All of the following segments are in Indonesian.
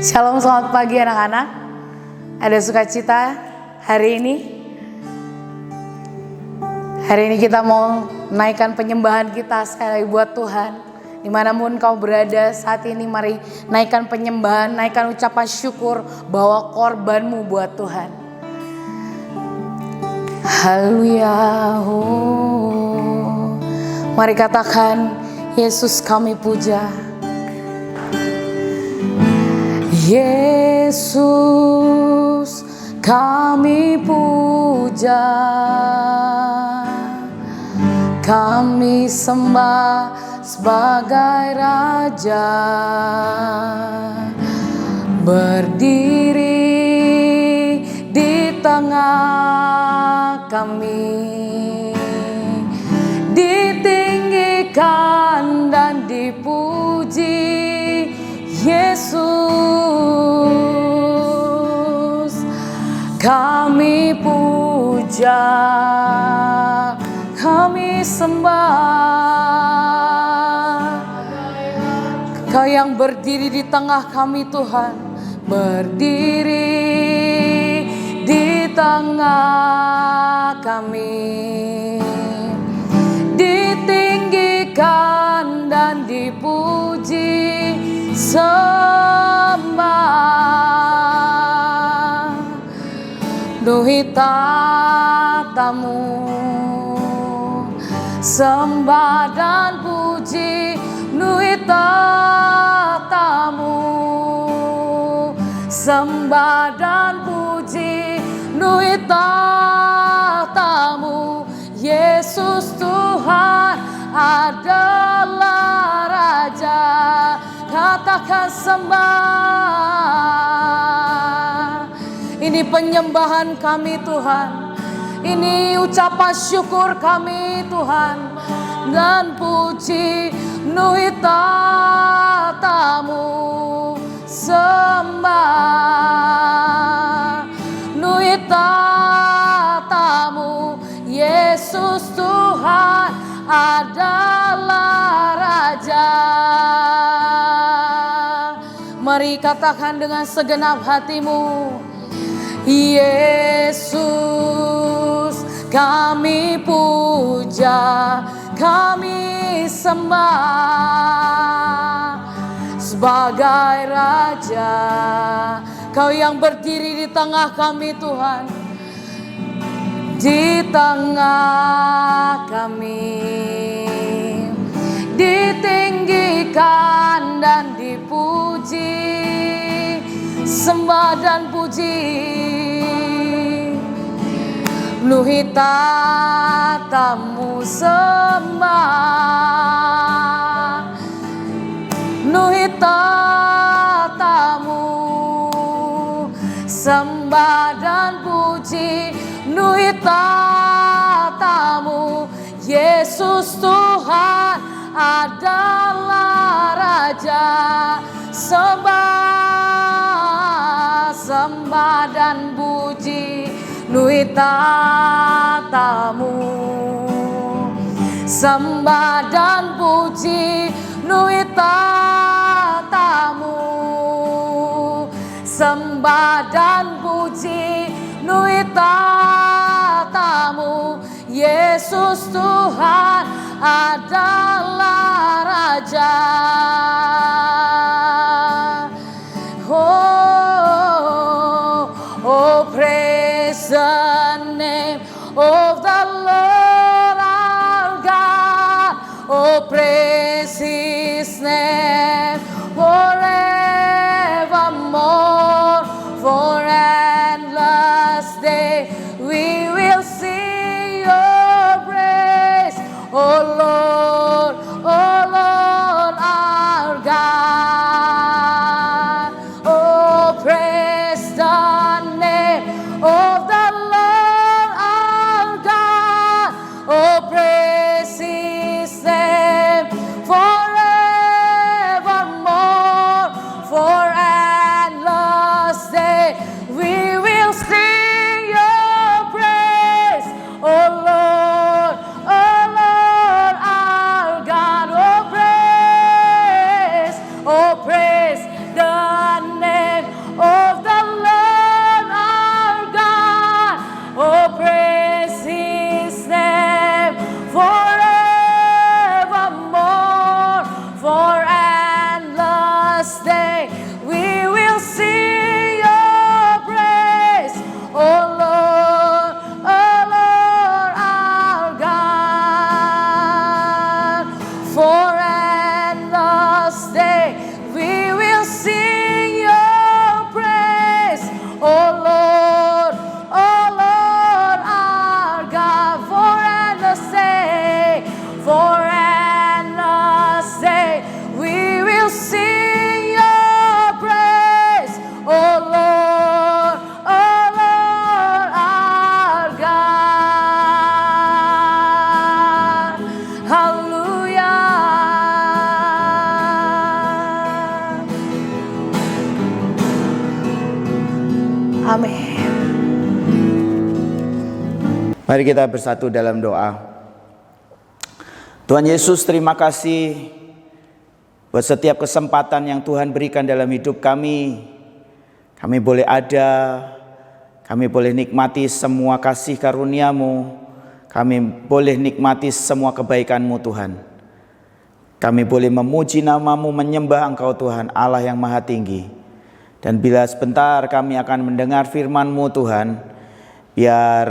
Shalom, selamat pagi anak-anak. Ada sukacita hari ini. Hari ini kita mau naikkan penyembahan kita sekali lagi buat Tuhan. Dimanapun kau berada saat ini, mari naikkan penyembahan, naikkan ucapan syukur, bawa korbanmu buat Tuhan. Haleluya. Mari katakan, Yesus kami puja. Yesus kami puja, kami sembah sebagai Raja, berdiri di tengah kami, ditinggikan dan dipuji. Yesus kami puja, kami sembah. Kau yang berdiri di tengah kami Tuhan, berdiri di tengah kami, ditinggikan dan dipuji. Sembah Duhi tatamu, sembah dan puji Duhi tatamu, sembah dan puji Duhi tatamu. Yesus Tuhan adalah Raja. Katakan sembah. Ini penyembahan kami Tuhan, ini ucapan syukur kami Tuhan, dan puji Duhi tatamu. Sembah Duhi tatamu. Yesus Tuhan adalah Raja. Mari katakan dengan segenap hatimu, Yesus kami puja, kami sembah sebagai Raja. Kau yang berdiri di tengah kami Tuhan, di tengah kami, ditinggikan dan dipuji, sembah dan puji. Duhi tatamu sembah, Duhi tatamu, sembah dan puji Duhi tatamu. Yesus Tuhan adalah Raja. Sembah, sembah dan puji Duhi tatamu, sembah dan puji Duhi tatamu, sembah dan puji Duhi tatamu. Yesus Tuhan adalah Raja. Oh, oh, praise the name of the Lord our God. Oh, praise His name forevermore. For endless day we will sing your praise. Oh Lord our God. Oh, praise the name of the Lord our God. Oh, praise His name Mari kita bersatu dalam doa. Tuhan Yesus, terima kasih buat setiap kesempatan yang Tuhan berikan dalam hidup kami. Kami boleh ada, kami boleh nikmati semua kasih karunia-Mu, kami boleh nikmati semua kebaikan-Mu Tuhan. Kami boleh memuji nama-Mu, menyembah Engkau Tuhan Allah yang Maha Tinggi. Dan bila sebentar kami akan mendengar firman-Mu Tuhan, biar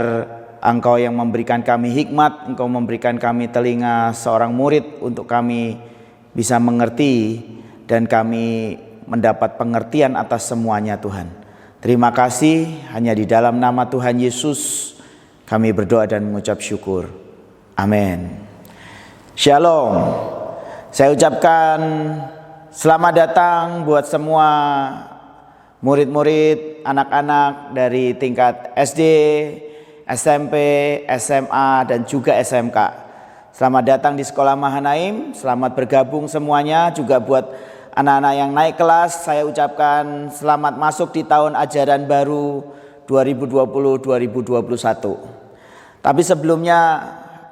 Engkau yang memberikan kami hikmat, Engkau memberikan kami telinga seorang murid untuk kami bisa mengerti dan kami mendapat pengertian atas semuanya Tuhan. Terima kasih, hanya di dalam nama Tuhan Yesus kami berdoa dan mengucap syukur. Amin. Shalom. Saya ucapkan selamat datang buat semua murid-murid, anak-anak dari tingkat SD, SMP, SMA, dan juga SMK. Selamat datang di Sekolah Mahanaim, selamat bergabung semuanya. Juga buat anak-anak yang naik kelas, saya ucapkan selamat masuk di tahun ajaran baru 2020-2021. Tapi sebelumnya,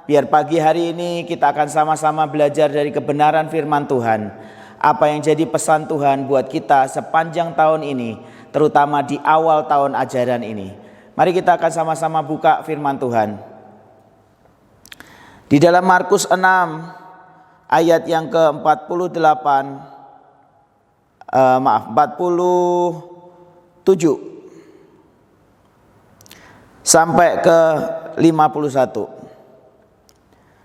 biar pagi hari ini kita akan sama-sama belajar dari kebenaran firman Tuhan. Apa yang jadi pesan Tuhan buat kita sepanjang tahun ini, terutama di awal tahun ajaran ini. Mari kita akan sama-sama buka firman Tuhan. Di dalam Markus 6 ayat yang ke-47 sampai ke 51.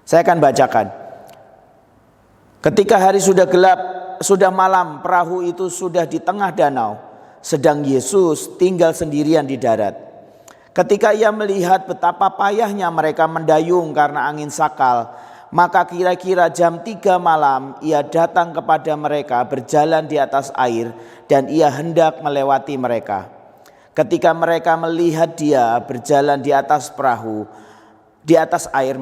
Saya akan bacakan. Ketika hari sudah gelap, sudah malam, perahu itu sudah di tengah danau, sedang Yesus tinggal sendirian di darat. Ketika ia melihat betapa payahnya mereka mendayung karena angin sakal, maka kira-kira jam 3 malam ia datang kepada mereka berjalan di atas air dan ia hendak melewati mereka. Ketika mereka melihat dia berjalan di atas air,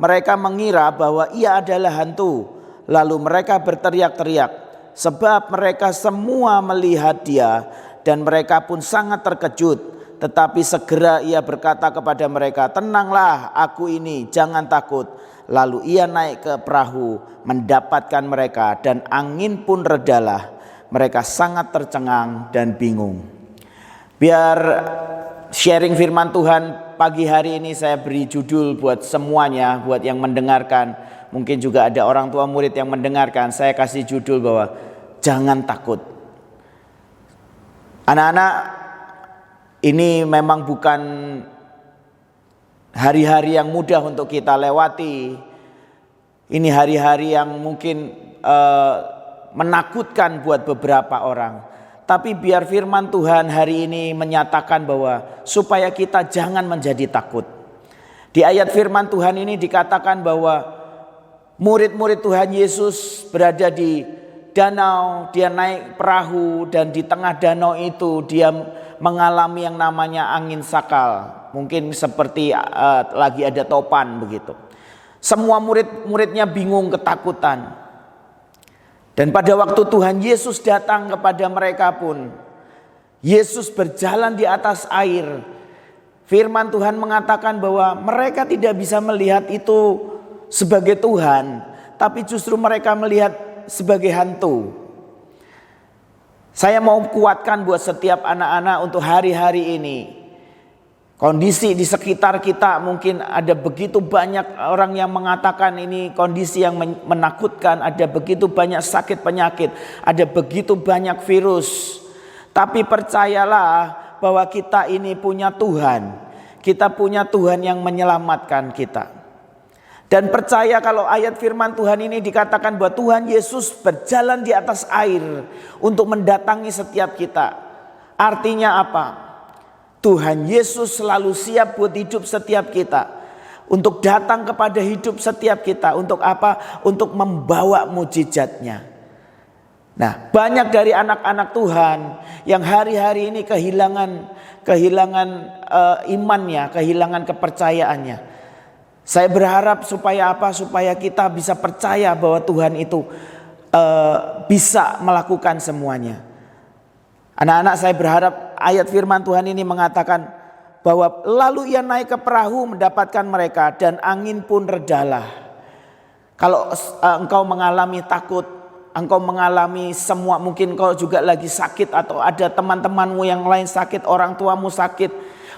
mereka mengira bahwa ia adalah hantu. Lalu mereka berteriak-teriak sebab mereka semua melihat dia dan mereka pun sangat terkejut. Tetapi segera ia berkata kepada mereka, "Tenanglah, aku ini, jangan takut." Lalu ia naik ke perahu mendapatkan mereka dan angin pun redalah. Mereka sangat tercengang dan bingung. Biar sharing firman Tuhan pagi hari ini saya beri judul buat semuanya, buat yang mendengarkan. Mungkin juga ada orang tua murid yang mendengarkan. Saya kasih judul bahwa jangan takut. Anak-anak, ini memang bukan hari-hari yang mudah untuk kita lewati. Ini hari-hari yang mungkin menakutkan buat beberapa orang. Tapi biar firman Tuhan hari ini menyatakan bahwa supaya kita jangan menjadi takut. Di ayat firman Tuhan ini dikatakan bahwa murid-murid Tuhan Yesus berada di danau, dia naik perahu dan di tengah danau itu dia mengalami yang namanya angin sakal. Mungkin seperti lagi ada topan begitu. Semua murid-muridnya bingung, ketakutan. Dan pada waktu Tuhan Yesus datang kepada mereka pun, Yesus berjalan di atas air. Firman Tuhan mengatakan bahwa mereka tidak bisa melihat itu sebagai Tuhan, tapi justru mereka melihat sebagai hantu. Saya mau kuatkan buat setiap anak-anak untuk hari-hari ini. Kondisi di sekitar kita mungkin ada begitu banyak orang yang mengatakan ini kondisi yang menakutkan. Ada begitu banyak sakit penyakit. Ada begitu banyak virus. Tapi percayalah bahwa kita ini punya Tuhan. Kita punya Tuhan yang menyelamatkan kita. Dan percaya kalau ayat firman Tuhan ini dikatakan bahwa Tuhan Yesus berjalan di atas air untuk mendatangi setiap kita. Artinya apa? Tuhan Yesus selalu siap buat hidup setiap kita. Untuk datang kepada hidup setiap kita. Untuk apa? Untuk membawa mujizatnya. Nah, banyak dari anak-anak Tuhan yang hari-hari ini kehilangan imannya, kehilangan kepercayaannya. Saya berharap supaya apa? Supaya kita bisa percaya bahwa Tuhan itu bisa melakukan semuanya. Anak-anak, saya berharap ayat firman Tuhan ini mengatakan bahwa lalu ia naik ke perahu mendapatkan mereka dan angin pun redalah. Kalau engkau mengalami takut, engkau mengalami semua, mungkin kau juga lagi sakit atau ada teman-temanmu yang lain sakit, orang tuamu sakit,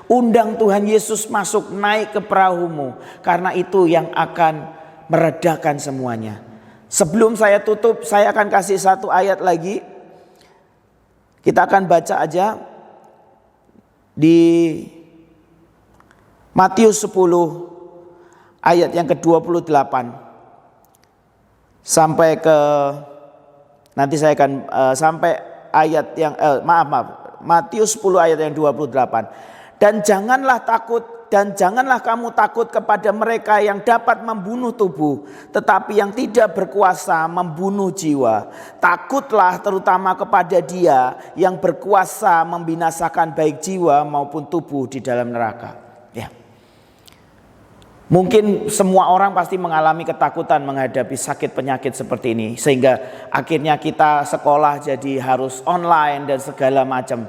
undang Tuhan Yesus masuk, naik ke perahumu, karena itu yang akan meredakan semuanya. Sebelum saya tutup, saya akan kasih satu ayat lagi. Kita akan baca aja di Matius 10 ayat yang ke-28 sampai ke, nanti saya akan sampai ayat yang Matius 10 ayat yang 28. Dan janganlah takut, dan janganlah kamu takut kepada mereka yang dapat membunuh tubuh, tetapi yang tidak berkuasa membunuh jiwa. Takutlah terutama kepada Dia yang berkuasa membinasakan baik jiwa maupun tubuh di dalam neraka. Ya. Mungkin semua orang pasti mengalami ketakutan menghadapi sakit penyakit seperti ini, sehingga akhirnya kita sekolah jadi harus online dan segala macam.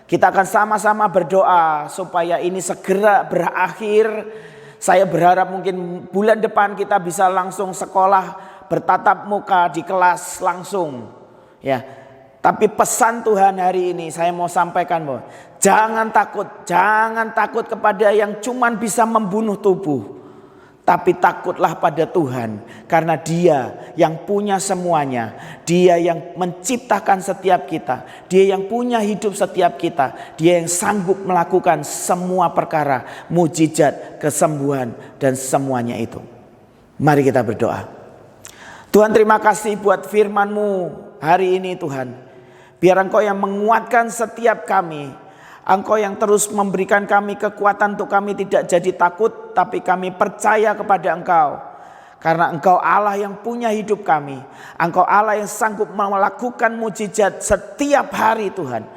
Kita akan sama-sama berdoa supaya ini segera berakhir. Saya berharap mungkin bulan depan kita bisa langsung sekolah bertatap muka di kelas langsung. Ya. Tapi pesan Tuhan hari ini saya mau sampaikan bahwa jangan takut kepada yang cuman bisa membunuh tubuh. Tapi takutlah pada Tuhan, karena Dia yang punya semuanya. Dia yang menciptakan setiap kita. Dia yang punya hidup setiap kita. Dia yang sanggup melakukan semua perkara, mujizat, kesembuhan, dan semuanya itu. Mari kita berdoa. Tuhan, terima kasih buat firman-Mu hari ini Tuhan. Biar Engkau yang menguatkan setiap kami. Engkau yang terus memberikan kami kekuatan untuk kami tidak jadi takut, tapi kami percaya kepada Engkau. Karena Engkau Allah yang punya hidup kami. Engkau Allah yang sanggup melakukan mujizat setiap hari Tuhan.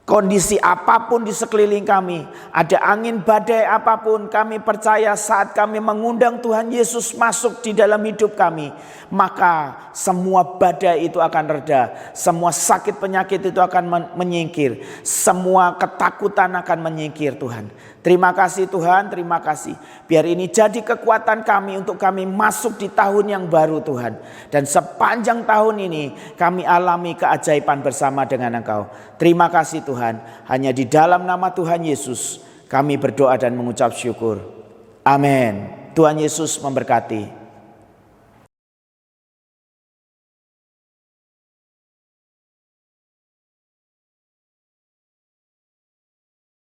Kondisi apapun di sekeliling kami, ada angin badai apapun, kami percaya saat kami mengundang Tuhan Yesus masuk di dalam hidup kami, maka semua badai itu akan reda, semua sakit penyakit itu akan menyingkir, semua ketakutan akan menyingkir Tuhan. Terima kasih Tuhan, terima kasih. Biar ini jadi kekuatan kami untuk kami masuk di tahun yang baru Tuhan. Dan sepanjang tahun ini kami alami keajaiban bersama dengan Engkau. Terima kasih Tuhan. Hanya di dalam nama Tuhan Yesus kami berdoa dan mengucap syukur. Amin. Tuhan Yesus memberkati.